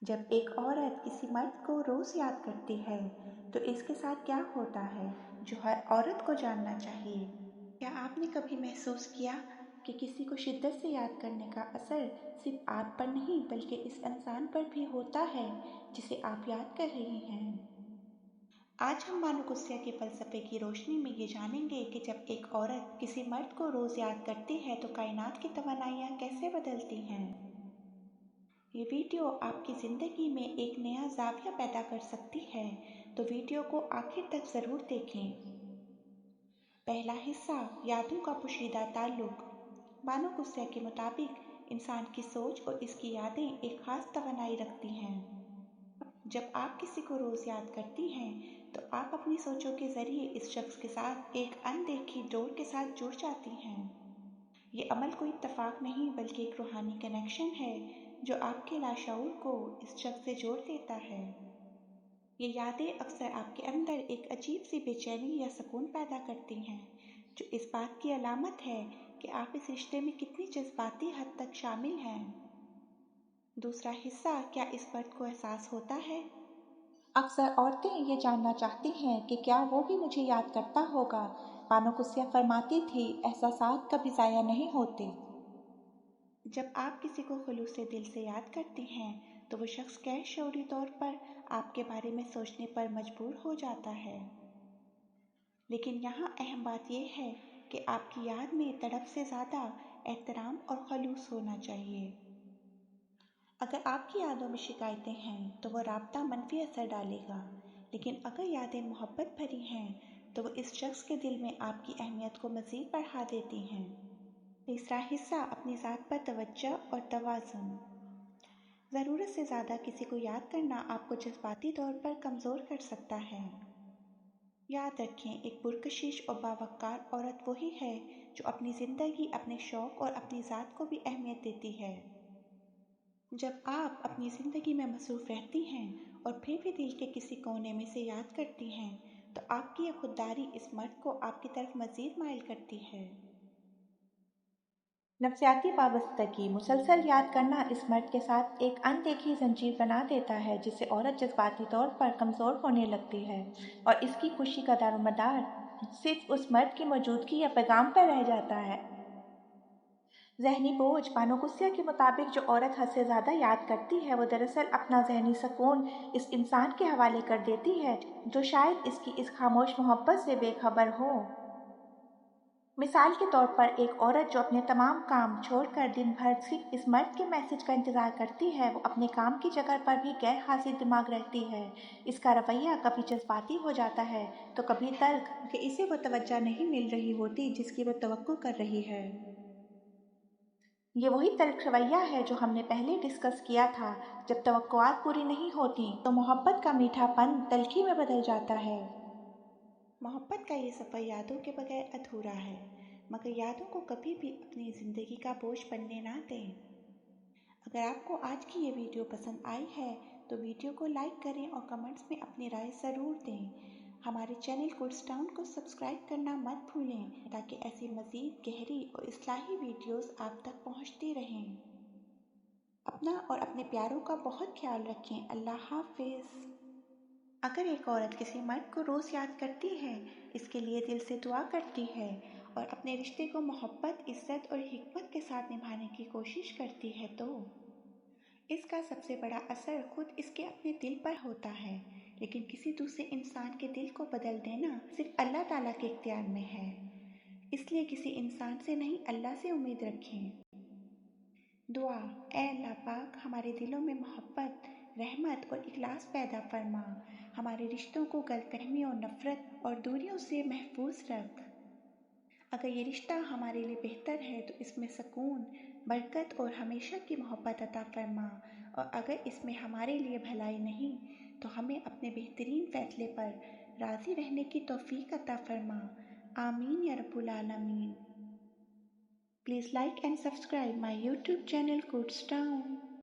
जब एक औरत किसी मर्द को रोज़ याद करती है तो इसके साथ क्या होता है जो हर औरत को जानना चाहिए। क्या आपने कभी महसूस किया कि किसी को शिद्दत से याद करने का असर सिर्फ आप पर नहीं बल्कि इस इंसान पर भी होता है जिसे आप याद कर रही हैं। आज हम मानो गुस्सा के फलसफे की रोशनी में ये जानेंगे कि जब एक औरत किसी मर्द को रोज़ याद करती है तो कायनात की तवानाइयाँ कैसे बदलती हैं। ये वीडियो आपकी ज़िंदगी में एक नया ज़ाविया पैदा कर सकती है, तो वीडियो को आखिर तक ज़रूर देखें। पहला हिस्सा, यादों का पोशीदा ताल्लुक। मानो गुस्सा के मुताबिक इंसान की सोच और इसकी यादें एक खास तवानाई रखती हैं। जब आप किसी को रोज़ याद करती हैं तो आप अपनी सोचों के ज़रिए इस शख्स के साथ एक अनदेखी डोर के साथ जुड़ जाती हैं। ये अमल कोई इत्तेफाक नहीं बल्कि एक रूहानी कनेक्शन है जो आपके लाशऊर को इस शख्स से जोड़ देता है। ये यादें अक्सर आपके अंदर एक अजीब सी बेचैनी या सुकून पैदा करती हैं, जो इस बात की अलामत है कि आप इस रिश्ते में कितनी जज्बाती हद तक शामिल हैं। दूसरा हिस्सा, क्या इस मर्द को एहसास होता है। अक्सर औरतें ये जानना चाहती हैं कि क्या वो भी मुझे याद करता होगा। बानो कुस्सिया फरमाती थी, एहसासात कभी ज़ाया नहीं होते। जब आप किसी को खुलूस से दिल से याद करती हैं तो वो शख्स गैर शऊरी तौर पर आपके बारे में सोचने पर मजबूर हो जाता है। लेकिन यहाँ अहम बात यह है कि आपकी याद में तड़प से ज़्यादा एहतराम और खलूस होना चाहिए। अगर आपकी यादों में शिकायतें हैं तो वो राब्ता मनफी असर डालेगा, लेकिन अगर यादें मोहब्बत भरी हैं तो वो इस शख्स के दिल में आपकी अहमियत को मज़ीद बढ़ा देती हैं। तीसरा हिस्सा, अपनी ज़ात पर तवज्जो और तवाज़ुन। ज़रूरत से ज़्यादा किसी को याद करना आपको जज्बाती तौर पर कमज़ोर कर सकता है। याद रखें, एक पुरकशिश और बावकार औरत वही है जो अपनी ज़िंदगी, अपने शौक़ और अपनी ज़ात को भी अहमियत देती है। जब आप अपनी ज़िंदगी में मसरूफ़ रहती हैं और फिर भी दिल के किसी कोने में से याद करती हैं तो आपकी ये खुददारी इस मर्द को आपकी तरफ मज़ीद माइल करती है। नफ्सियाती वाबस्तगी, मुसलसल याद करना इस मर्द के साथ एक अनदेखी जंजीर बना देता है जिससे औरत जज्बाती तौर पर कमज़ोर होने लगती है और इसकी खुशी का दारोमदार सिर्फ उस मर्द की मौजूदगी या पैगाम पर रह जाता है। जहनी बोझ, बानो गुस्सिया के मुताबिक जो औरत हद से ज़्यादा याद करती है वो दरअसल अपना जहनी सुकून इस इंसान के हवाले कर देती है जो शायद इसकी इस खामोश मोहब्बत से बेखबर हो। मिसाल के तौर पर एक औरत जो अपने तमाम काम छोड़कर दिन भर सिर्फ इस मर्द के मैसेज का इंतज़ार करती है, वो अपने काम की जगह पर भी गैर हाजिर दिमाग रहती है। इसका रवैया कभी जज्बाती हो जाता है तो कभी तल्ख कि इसे वो तवज्जो नहीं मिल रही होती जिसकी वो तवक्को कर रही है। ये वही तल्ख रवैया है जो हमने पहले डिस्कस किया था। जब तवक्कुआत पूरी नहीं होती तो मोहब्बत का मीठापन तल्खी में बदल जाता है। मोहब्बत का ये सफ़र यादों के बगैर अधूरा है, मगर यादों को कभी भी अपनी ज़िंदगी का बोझ बनने ना दें। अगर आपको आज की ये वीडियो पसंद आई है तो वीडियो को लाइक करें और कमेंट्स में अपनी राय ज़रूर दें। हमारे चैनल कुड्स टाउन को सब्सक्राइब करना मत भूलें ताकि ऐसी मज़ीद गहरी और इस्लाही वीडियोस आप तक पहुंचती रहें। अपना और अपने प्यारों का बहुत ख्याल रखें। अल्लाह हाफिज़। अगर एक औरत किसी मर्द को रोज़ याद करती है, इसके लिए दिल से दुआ करती है और अपने रिश्ते को मोहब्बत, इज़्ज़त और हिकमत के साथ निभाने की कोशिश करती है तो इसका सबसे बड़ा असर खुद इसके अपने दिल पर होता है। लेकिन किसी दूसरे इंसान के दिल को बदल देना सिर्फ अल्लाह ताला के इख्तियार में है, इसलिए किसी इंसान से नहीं, अल्लाह से उम्मीद रखें। दुआ, ऐ अल्लाह पाक, हमारे दिलों में मोहब्बत, रहमत और इखलास पैदा फरमा। हमारे रिश्तों को गलतफहमियों, नफ़रत और दूरियों से महफूज रख। अगर ये रिश्ता हमारे लिए बेहतर है तो इसमें सुकून, बरकत और हमेशा की मोहब्बत अता फरमा, और अगर इसमें हमारे लिए भलाई नहीं तो हमें अपने बेहतरीन फ़ैसले पर राज़ी रहने की तौफ़ीक अता फरमा। आमीन या रब्बुल आलमीन। Please like and subscribe my YouTube channel Codes Town.